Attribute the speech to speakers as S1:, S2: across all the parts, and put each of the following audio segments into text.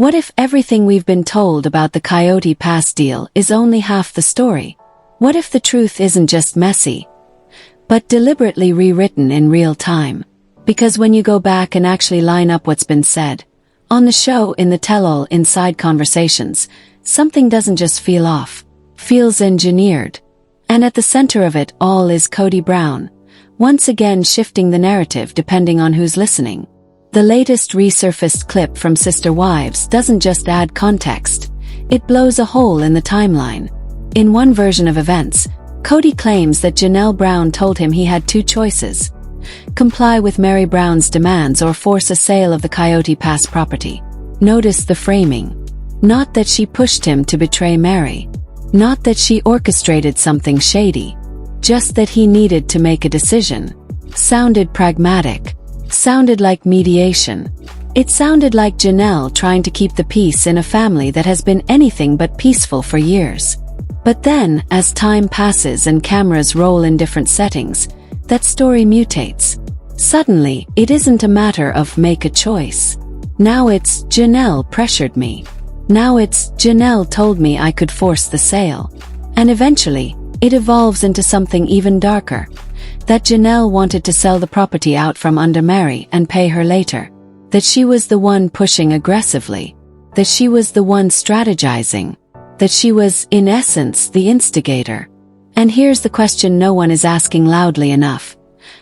S1: What if everything we've been told about the Coyote Pass deal is only half the story? What if the truth isn't just messy, but deliberately rewritten in real time? Because when you go back and actually line up what's been said, on the show, in the tell-all, inside conversations, something doesn't just feel off, feels engineered. And at the center of it all is Kody Brown, once again shifting the narrative depending on who's listening. The latest resurfaced clip from Sister Wives doesn't just add context, it blows a hole in the timeline. In one version of events, Kody claims that Janelle Brown told him he had two choices: comply with Meri Brown's demands or force a sale of the Coyote Pass property. Notice the framing. Not that she pushed him to betray Meri. Not that she orchestrated something shady. Just that he needed to make a decision. Sounded pragmatic. Sounded like mediation. It sounded like Janelle trying to keep the peace in a family that has been anything but peaceful for years. But then, as time passes and cameras roll in different settings, that story mutates. Suddenly, it isn't a matter of make a choice. Now it's Janelle pressured me. Now it's Janelle told me I could force the sale. And eventually, it evolves into something even darker. That Janelle wanted to sell the property out from under Meri and pay her later. That she was the one pushing aggressively. That she was the one strategizing. That she was, in essence, the instigator. And here's the question no one is asking loudly enough.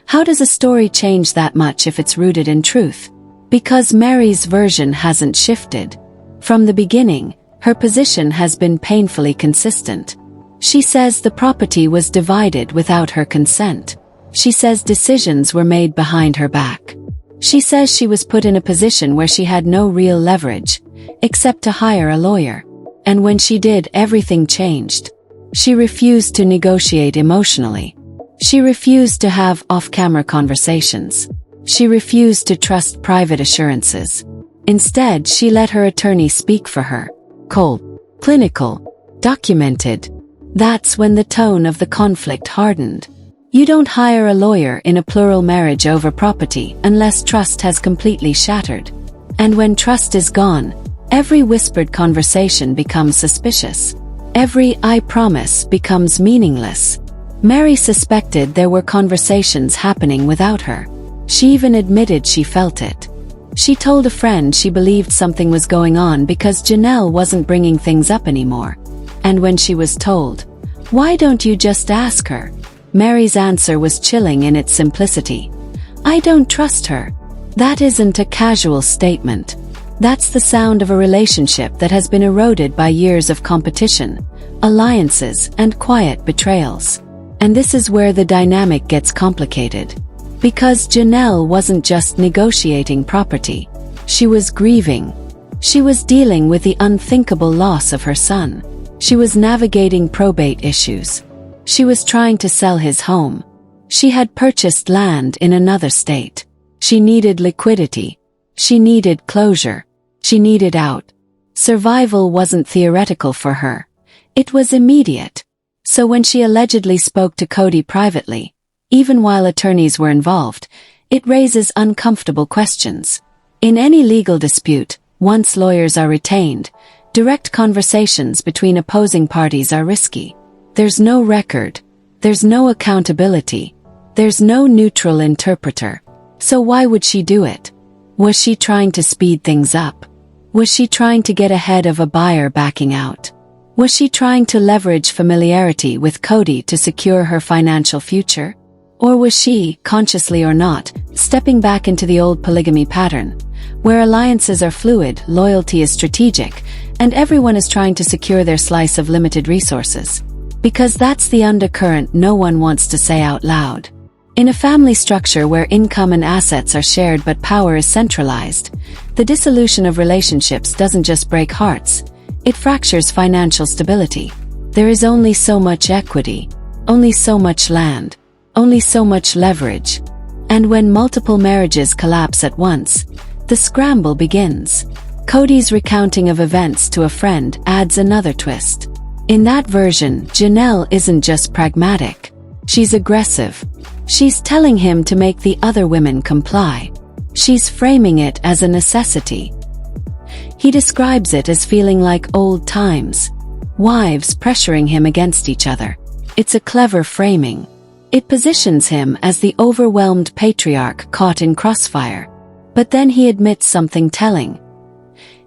S1: How does a story change that much if it's rooted in truth? Because Meri's version hasn't shifted. From the beginning, her position has been painfully consistent. She says the property was divided without her consent. She says decisions were made behind her back. She says she was put in a position where she had no real leverage, except to hire a lawyer. And when she did, everything changed. She refused to negotiate emotionally. She refused to have off-camera conversations. She refused to trust private assurances. Instead, she let her attorney speak for her. Cold, clinical, documented. That's when the tone of the conflict hardened. You don't hire a lawyer in a plural marriage over property unless trust has completely shattered. And when trust is gone, every whispered conversation becomes suspicious. Every "I promise" becomes meaningless. Meri suspected there were conversations happening without her. She even admitted she felt it. She told a friend she believed something was going on because Janelle wasn't bringing things up anymore. And when she was told, "Why don't you just ask her?" Meri's answer was chilling in its simplicity. "I don't trust her." That isn't a casual statement. That's the sound of a relationship that has been eroded by years of competition, alliances, and quiet betrayals. And this is where the dynamic gets complicated. Because Janelle wasn't just negotiating property. She was grieving. She was dealing with the unthinkable loss of her son. She was navigating probate issues. She was trying to sell his home. She had purchased land in another state. She needed liquidity. She needed closure. She needed out. Survival wasn't theoretical for her. It was immediate. So when she allegedly spoke to Kody privately, even while attorneys were involved, it raises uncomfortable questions. In any legal dispute, once lawyers are retained, direct conversations between opposing parties are risky. There's no record. There's no accountability. There's no neutral interpreter. So why would she do it? Was she trying to speed things up? Was she trying to get ahead of a buyer backing out? Was she trying to leverage familiarity with Kody to secure her financial future? Or was she, consciously or not, stepping back into the old polygamy pattern, where alliances are fluid, loyalty is strategic, and everyone is trying to secure their slice of limited resources? Because that's the undercurrent no one wants to say out loud. In a family structure where income and assets are shared but power is centralized, the dissolution of relationships doesn't just break hearts, it fractures financial stability. There is only so much equity, only so much land, only so much leverage. And when multiple marriages collapse at once, the scramble begins. Kody's recounting of events to a friend adds another twist. In that version, Janelle isn't just pragmatic. She's aggressive. She's telling him to make the other women comply. She's framing it as a necessity. He describes it as feeling like old times. Wives pressuring him against each other. It's a clever framing. It positions him as the overwhelmed patriarch caught in crossfire. But then he admits something telling.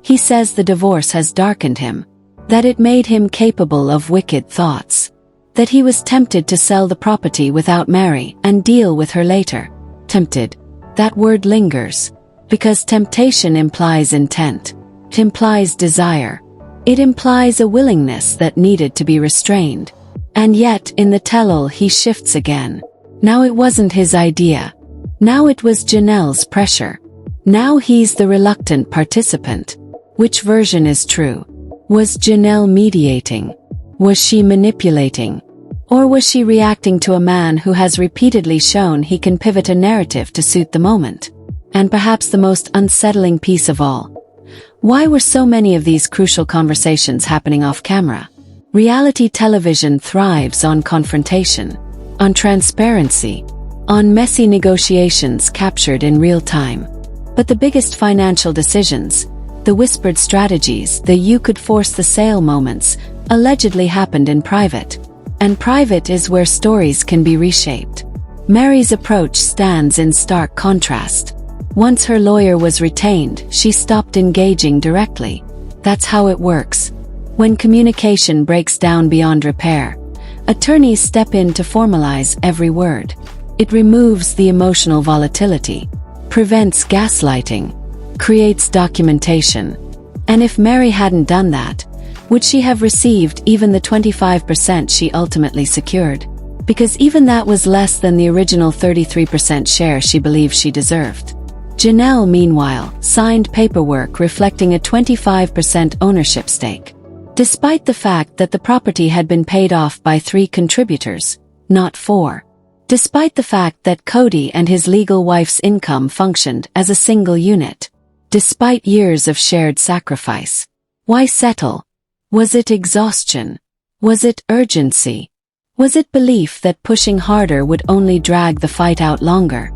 S1: He says the divorce has darkened him, that it made him capable of wicked thoughts, that he was tempted to sell the property without Meri and deal with her later. Tempted. That word lingers, because temptation implies intent. It implies desire. It implies a willingness that needed to be restrained. And yet, in the tell-all he shifts again. Now it wasn't his idea. Now it was Janelle's pressure. Now he's the reluctant participant. Which version is true? Was Janelle mediating? Was she manipulating? Or was she reacting to a man who has repeatedly shown he can pivot a narrative to suit the moment? And perhaps the most unsettling piece of all. Why were so many of these crucial conversations happening off camera? Reality television thrives on confrontation, on transparency, on messy negotiations captured in real time. But the biggest financial decisions, the whispered strategies, the you could force the sale moments, allegedly happened in private. And private is where stories can be reshaped. Meri's approach stands in stark contrast. Once her lawyer was retained, she stopped engaging directly. That's how it works. When communication breaks down beyond repair, attorneys step in to formalize every word. It removes the emotional volatility, prevents gaslighting, creates documentation. And if Meri hadn't done that, would she have received even the 25% she ultimately secured? Because even that was less than the original 33% share she believed she deserved. Janelle, meanwhile, signed paperwork reflecting a 25% ownership stake, despite the fact that the property had been paid off by 3 contributors, not 4. Despite the fact that Kody and his legal wife's income functioned as a single unit. Despite years of shared sacrifice. Why settle? Was it exhaustion? Was it urgency? Was it belief that pushing harder would only drag the fight out longer?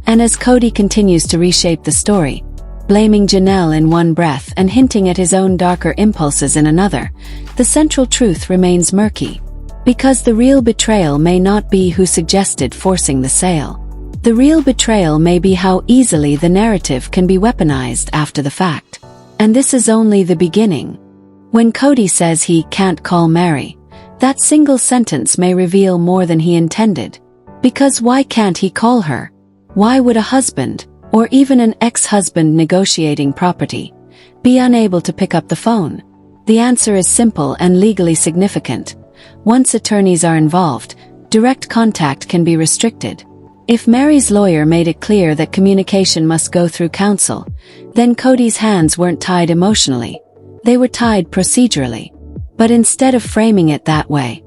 S1: And as Kody continues to reshape the story, blaming Janelle in one breath and hinting at his own darker impulses in another, the central truth remains murky. Because the real betrayal may not be who suggested forcing the sale. The real betrayal may be how easily the narrative can be weaponized after the fact. And this is only the beginning. When Kody says he can't call Meri, that single sentence may reveal more than he intended. Because why can't he call her? Why would a husband, or even an ex-husband negotiating property, be unable to pick up the phone? The answer is simple and legally significant. Once attorneys are involved, direct contact can be restricted. If Meri's lawyer made it clear that communication must go through counsel, then Kody's hands weren't tied emotionally. They were tied procedurally. But instead of framing it that way,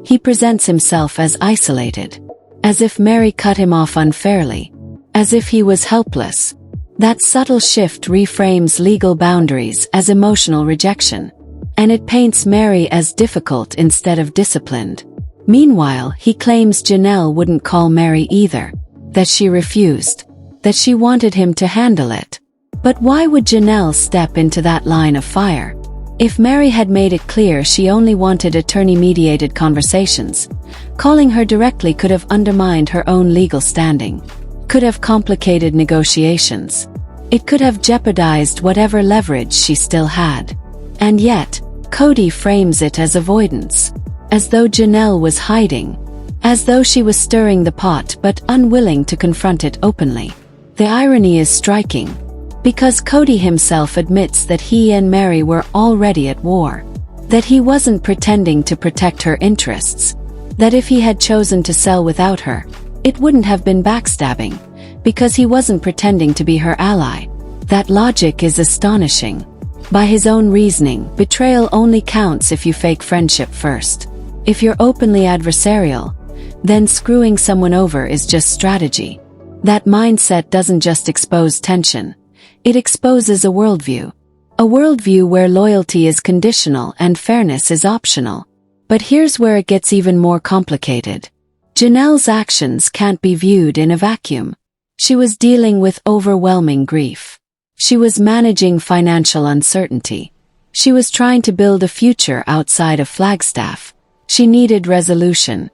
S1: he presents himself as isolated. As if Meri cut him off unfairly. As if he was helpless. That subtle shift reframes legal boundaries as emotional rejection. And it paints Meri as difficult instead of disciplined. Meanwhile, he claims Janelle wouldn't call Meri either. That she refused. That she wanted him to handle it. But why would Janelle step into that line of fire? If Meri had made it clear she only wanted attorney-mediated conversations, calling her directly could have undermined her own legal standing. Could have complicated negotiations. It could have jeopardized whatever leverage she still had. And yet, Kody frames it as avoidance. As though Janelle was hiding. As though she was stirring the pot but unwilling to confront it openly. The irony is striking. Because Kody himself admits that he and Meri were already at war. That he wasn't pretending to protect her interests. That if he had chosen to sell without her, it wouldn't have been backstabbing. Because he wasn't pretending to be her ally. That logic is astonishing. By his own reasoning, betrayal only counts if you fake friendship first. If you're openly adversarial, then screwing someone over is just strategy. That mindset doesn't just expose tension. It exposes a worldview. A worldview where loyalty is conditional and fairness is optional. But here's where it gets even more complicated. Janelle's actions can't be viewed in a vacuum. She was dealing with overwhelming grief. She was managing financial uncertainty. She was trying to build a future outside of Flagstaff. She needed resolution.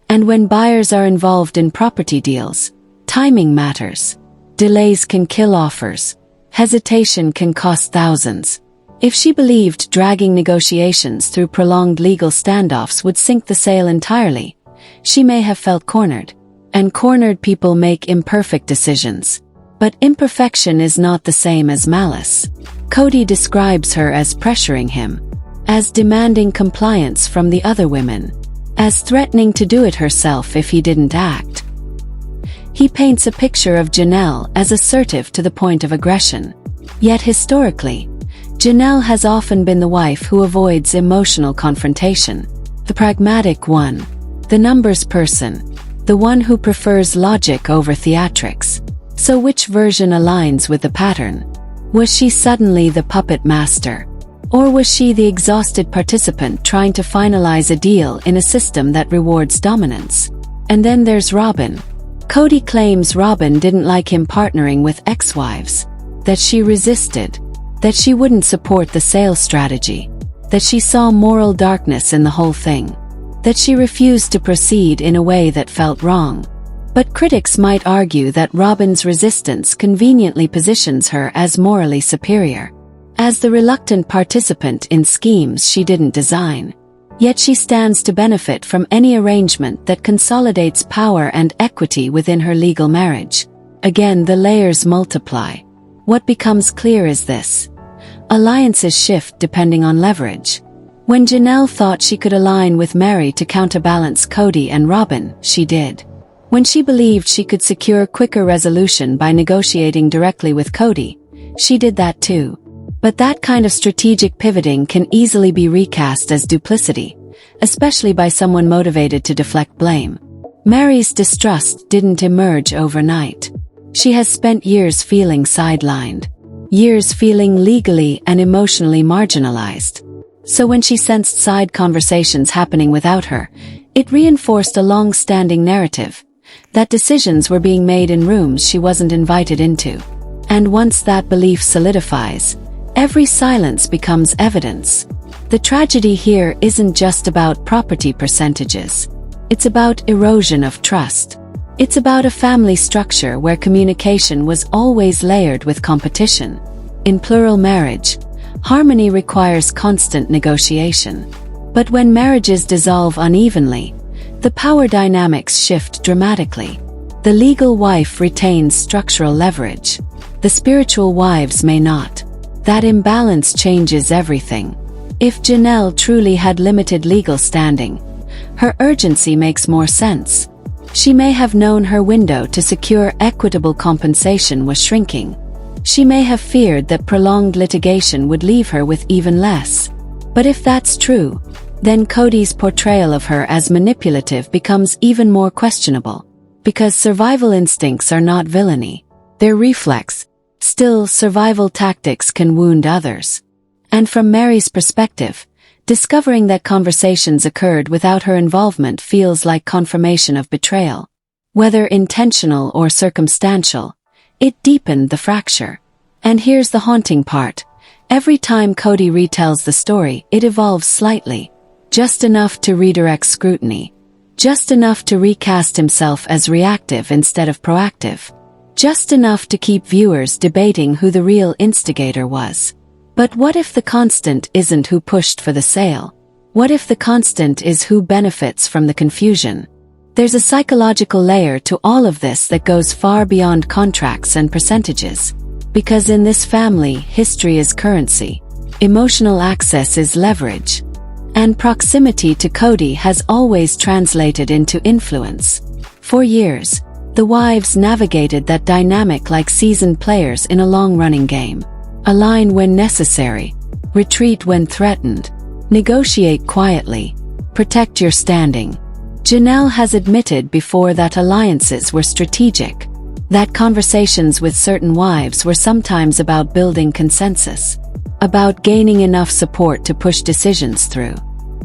S1: And when buyers are involved in property deals, timing matters. Delays can kill offers. Hesitation can cost thousands. If she believed dragging negotiations through prolonged legal standoffs would sink the sale entirely, she may have felt cornered. And cornered people make imperfect decisions. But imperfection is not the same as malice. Kody describes her as pressuring him, as demanding compliance from the other women, as threatening to do it herself if he didn't act. He paints a picture of Janelle as assertive to the point of aggression. Yet historically, Janelle has often been the wife who avoids emotional confrontation, the pragmatic one, the numbers person, the one who prefers logic over theatrics. So which version aligns with the pattern? Was she suddenly the puppet master? Or was she the exhausted participant trying to finalize a deal in a system that rewards dominance? And then there's Robyn. Kody claims Robyn didn't like him partnering with ex-wives, that she resisted, that she wouldn't support the sales strategy, that she saw moral darkness in the whole thing, that she refused to proceed in a way that felt wrong. But critics might argue that Robyn's resistance conveniently positions her as morally superior, as the reluctant participant in schemes she didn't design. Yet she stands to benefit from any arrangement that consolidates power and equity within her legal marriage. Again, the layers multiply. What becomes clear is this: alliances shift depending on leverage. When Janelle thought she could align with Meri to counterbalance Kody and Robyn, she did. When she believed she could secure quicker resolution by negotiating directly with Kody, she did that too. But that kind of strategic pivoting can easily be recast as duplicity, especially by someone motivated to deflect blame. Meri's distrust didn't emerge overnight. She has spent years feeling sidelined, years feeling legally and emotionally marginalized. So when she sensed side conversations happening without her, it reinforced a long-standing narrative that decisions were being made in rooms she wasn't invited into. And once that belief solidifies, every silence becomes evidence. The tragedy here isn't just about property percentages. It's about erosion of trust. It's about a family structure where communication was always layered with competition. In plural marriage, harmony requires constant negotiation. But when marriages dissolve unevenly, the power dynamics shift dramatically. The legal wife retains structural leverage. The spiritual wives may not. That imbalance changes everything. If Janelle truly had limited legal standing, her urgency makes more sense. She may have known her window to secure equitable compensation was shrinking. She may have feared that prolonged litigation would leave her with even less. But if that's true, then Kody's portrayal of her as manipulative becomes even more questionable. Because survival instincts are not villainy. They're reflex. Still, survival tactics can wound others. And from Meri's perspective, discovering that conversations occurred without her involvement feels like confirmation of betrayal. Whether intentional or circumstantial, it deepened the fracture. And here's the haunting part. Every time Kody retells the story, it evolves slightly. Just enough to redirect scrutiny. Just enough to recast himself as reactive instead of proactive. Just enough to keep viewers debating who the real instigator was. But what if the constant isn't who pushed for the sale? What if the constant is who benefits from the confusion? There's a psychological layer to all of this that goes far beyond contracts and percentages. Because in this family, history is currency. Emotional access is leverage. And proximity to Kody has always translated into influence. For years, the wives navigated that dynamic like seasoned players in a long-running game. Align when necessary, retreat when threatened, negotiate quietly, protect your standing. Janelle has admitted before that alliances were strategic, that conversations with certain wives were sometimes about building consensus, about gaining enough support to push decisions through.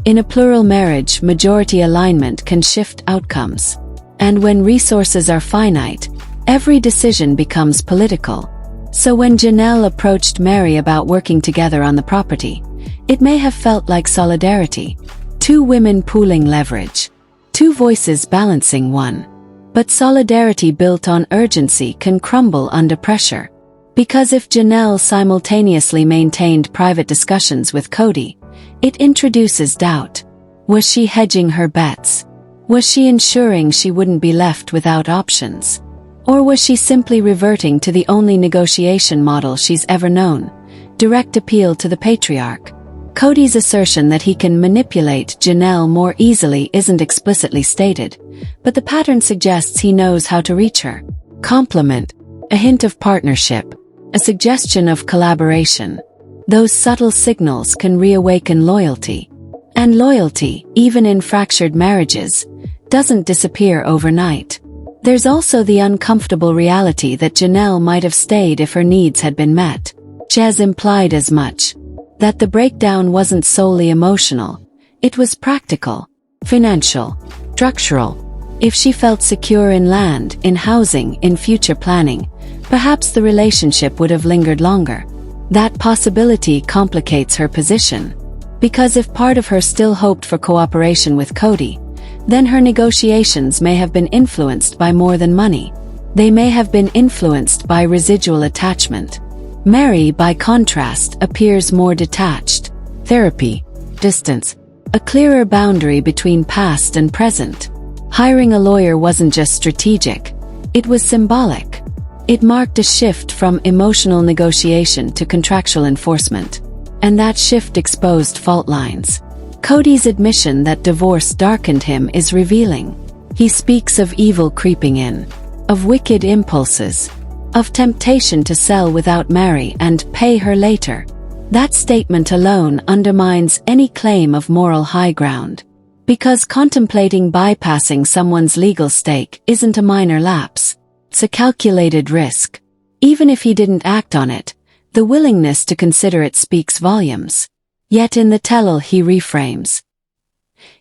S1: In a plural marriage, majority alignment can shift outcomes. And when resources are finite, every decision becomes political. So when Janelle approached Meri about working together on the property, it may have felt like solidarity. Two women pooling leverage. Two voices balancing one. But solidarity built on urgency can crumble under pressure. Because if Janelle simultaneously maintained private discussions with Kody, it introduces doubt. Was she hedging her bets? Was she ensuring she wouldn't be left without options? Or was she simply reverting to the only negotiation model she's ever known? Direct appeal to the patriarch. Kody's assertion that he can manipulate Janelle more easily isn't explicitly stated, but the pattern suggests he knows how to reach her. Compliment. A hint of partnership. A suggestion of collaboration. Those subtle signals can reawaken loyalty. And loyalty, even in fractured marriages, doesn't disappear overnight. There's also the uncomfortable reality that Janelle might have stayed if her needs had been met. Jez implied as much. That the breakdown wasn't solely emotional. It was practical, financial, structural. If she felt secure in land, in housing, in future planning, perhaps the relationship would have lingered longer. That possibility complicates her position. Because if part of her still hoped for cooperation with Kody, then her negotiations may have been influenced by more than money. They may have been influenced by residual attachment. Meri, by contrast, appears more detached. Therapy. Distance. A clearer boundary between past and present. Hiring a lawyer wasn't just strategic. It was symbolic. It marked a shift from emotional negotiation to contractual enforcement. And that shift exposed fault lines. Kody's admission that divorce darkened him is revealing. He speaks of evil creeping in. Of wicked impulses. Of temptation to sell without Meri and pay her later. That statement alone undermines any claim of moral high ground. Because contemplating bypassing someone's legal stake isn't a minor lapse. It's a calculated risk. Even if he didn't act on it, the willingness to consider it speaks volumes. Yet in the tell-all he reframes.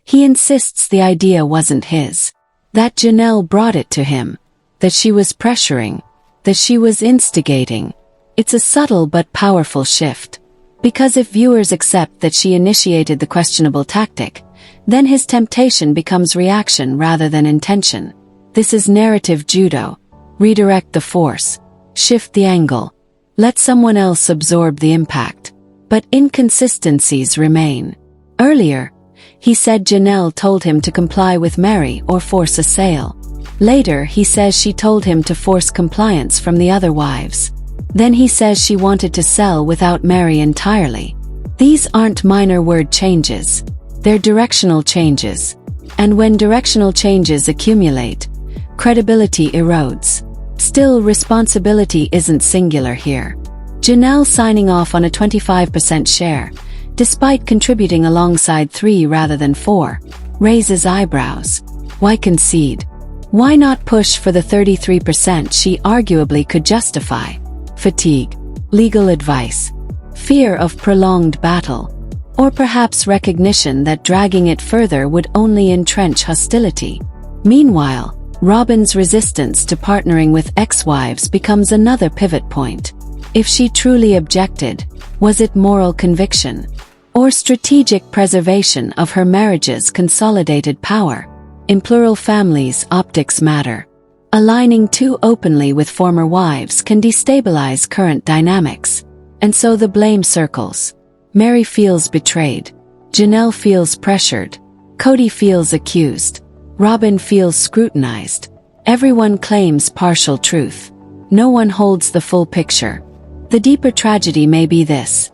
S1: He insists the idea wasn't his. That Janelle brought it to him. That she was pressuring. That she was instigating. It's a subtle but powerful shift. Because if viewers accept that she initiated the questionable tactic, then his temptation becomes reaction rather than intention. This is narrative judo. Redirect the force. Shift the angle. Let someone else absorb the impact. But inconsistencies remain. Earlier, he said Janelle told him to comply with Meri or force a sale. Later, he says she told him to force compliance from the other wives. Then he says she wanted to sell without Meri entirely. These aren't minor word changes. They're directional changes. And when directional changes accumulate, credibility erodes. Still, responsibility isn't singular here. Janelle signing off on a 25% share, despite contributing alongside 3 rather than 4, raises eyebrows. Why concede? Why not push for the 33% she arguably could justify? Fatigue. Legal advice. Fear of prolonged battle. Or perhaps recognition that dragging it further would only entrench hostility. Meanwhile, Robyn's resistance to partnering with ex-wives becomes another pivot point. If she truly objected, was it moral conviction? Or strategic preservation of her marriage's consolidated power? In plural families, optics matter. Aligning too openly with former wives can destabilize current dynamics. And so the blame circles. Meri feels betrayed. Janelle feels pressured. Kody feels accused. Robyn feels scrutinized. Everyone claims partial truth. No one holds the full picture. The deeper tragedy may be this.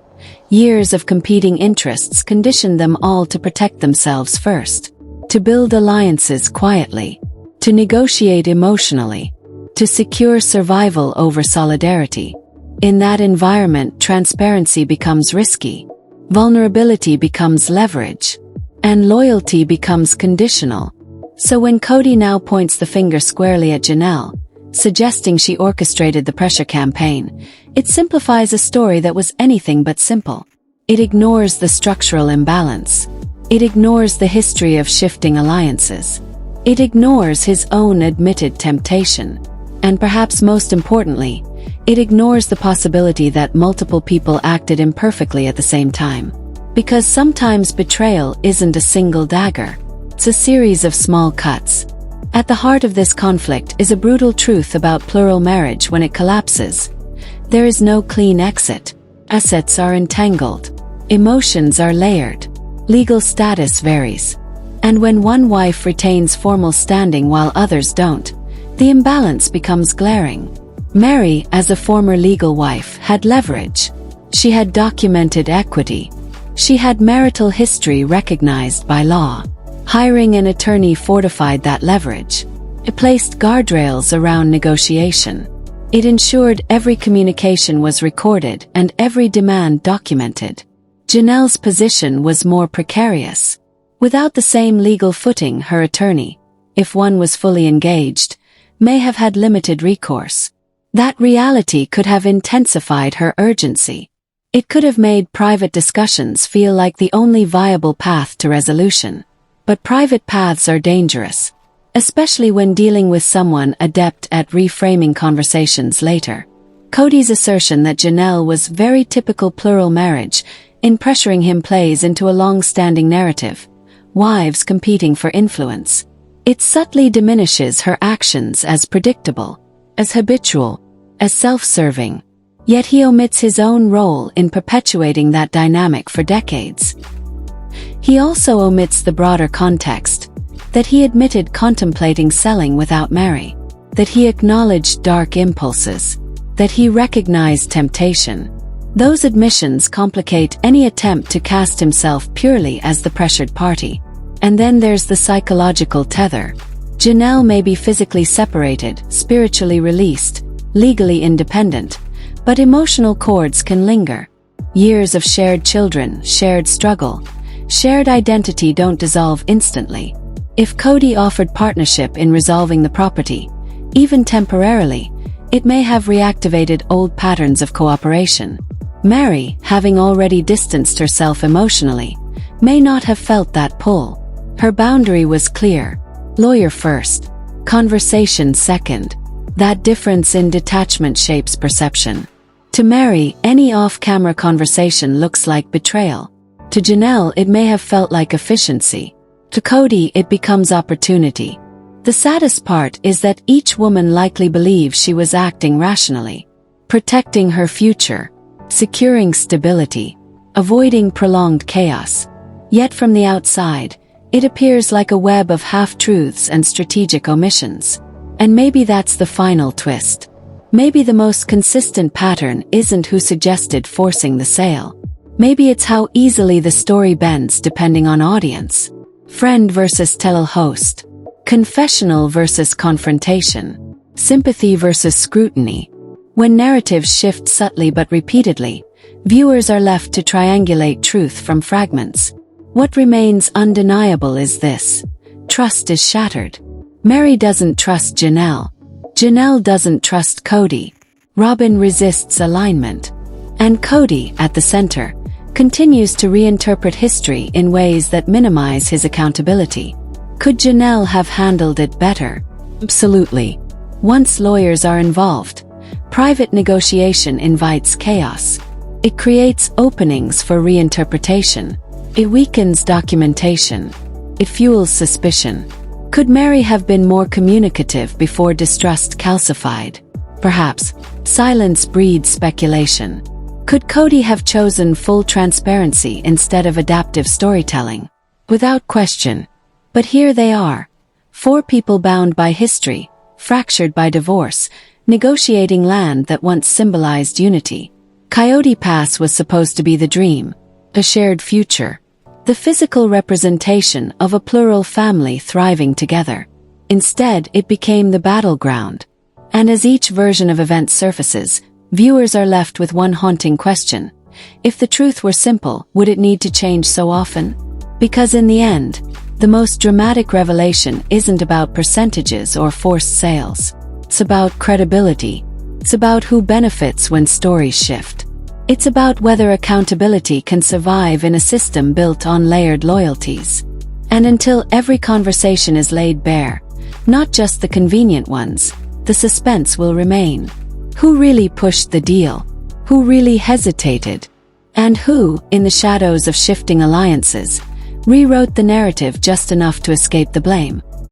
S1: Years of competing interests conditioned them all to protect themselves first. To build alliances quietly. To negotiate emotionally. To secure survival over solidarity. In that environment, transparency becomes risky. Vulnerability becomes leverage. And loyalty becomes conditional. So when Kody now points the finger squarely at Janelle, suggesting she orchestrated the pressure campaign, it simplifies a story that was anything but simple. It ignores the structural imbalance. It ignores the history of shifting alliances. It ignores his own admitted temptation. And perhaps most importantly, It ignores the possibility that multiple people acted imperfectly at the same time. Because sometimes betrayal isn't a single dagger. It's a series of small cuts. At the heart of this conflict is a brutal truth about plural marriage. When it collapses, there is no clean exit. Assets are entangled. Emotions are layered. Legal status varies. And when one wife retains formal standing while others don't, the imbalance becomes glaring. Meri, as a former legal wife, had leverage. She had documented equity. She had marital history recognized by law. Hiring an attorney fortified that leverage. It placed guardrails around negotiation. It ensured every communication was recorded and every demand documented. Janelle's position was more precarious. Without the same legal footing, her attorney, if one was fully engaged, may have had limited recourse. That reality could have intensified her urgency. It could have made private discussions feel like the only viable path to resolution. But private paths are dangerous, especially when dealing with someone adept at reframing conversations later. Kody's assertion that Janelle was very typical plural marriage in pressuring him plays into a long-standing narrative, wives competing for influence. It subtly diminishes her actions as predictable, as habitual, as self-serving. Yet he omits his own role in perpetuating that dynamic for decades. He also omits the broader context, that he admitted contemplating selling without Meri, that he acknowledged dark impulses, that he recognized temptation. Those admissions complicate any attempt to cast himself purely as the pressured party. And then there's the psychological tether. Janelle may be physically separated, spiritually released, legally independent, but emotional cords can linger. Years of shared children, shared struggle, shared identity don't dissolve instantly. If Kody offered partnership in resolving the property, even temporarily, it may have reactivated old patterns of cooperation. Meri, having already distanced herself emotionally, may not have felt that pull. Her boundary was clear. Lawyer first, conversation second. That difference in detachment shapes perception. To Meri, any off-camera conversation looks like betrayal. To Janelle, it may have felt like efficiency. To Kody, it becomes opportunity. The saddest part is that each woman likely believes she was acting rationally, protecting her future, securing stability, avoiding prolonged chaos. Yet from the outside, it appears like a web of half-truths and strategic omissions. And maybe that's the final twist. Maybe the most consistent pattern isn't who suggested forcing the sale. Maybe it's how easily the story bends depending on audience. Friend versus tele-host. Confessional versus confrontation. Sympathy versus scrutiny. When narratives shift subtly but repeatedly, viewers are left to triangulate truth from fragments. What remains undeniable is this: trust is shattered. Meri doesn't trust Janelle. Janelle doesn't trust Kody. Robin resists alignment. And Kody, at the center, continues to reinterpret history in ways that minimize his accountability. Could Janelle have handled it better? Absolutely. Once lawyers are involved, private negotiation invites chaos. It creates openings for reinterpretation. It weakens documentation. It fuels suspicion. Could Meri have been more communicative before distrust calcified? Perhaps. Silence breeds speculation. Could Kody have chosen full transparency instead of adaptive storytelling? Without question. But here they are. 4 people bound by history, fractured by divorce, negotiating land that once symbolized unity. Coyote Pass was supposed to be the dream, a shared future, the physical representation of a plural family thriving together. Instead, it became the battleground. And as each version of events surfaces, viewers are left with one haunting question. If the truth were simple, would it need to change so often? Because in the end, the most dramatic revelation isn't about percentages or forced sales. It's about credibility. It's about who benefits when stories shift. It's about whether accountability can survive in a system built on layered loyalties. And until every conversation is laid bare, not just the convenient ones, the suspense will remain. Who really pushed the deal? Who really hesitated? And who, in the shadows of shifting alliances, rewrote the narrative just enough to escape the blame?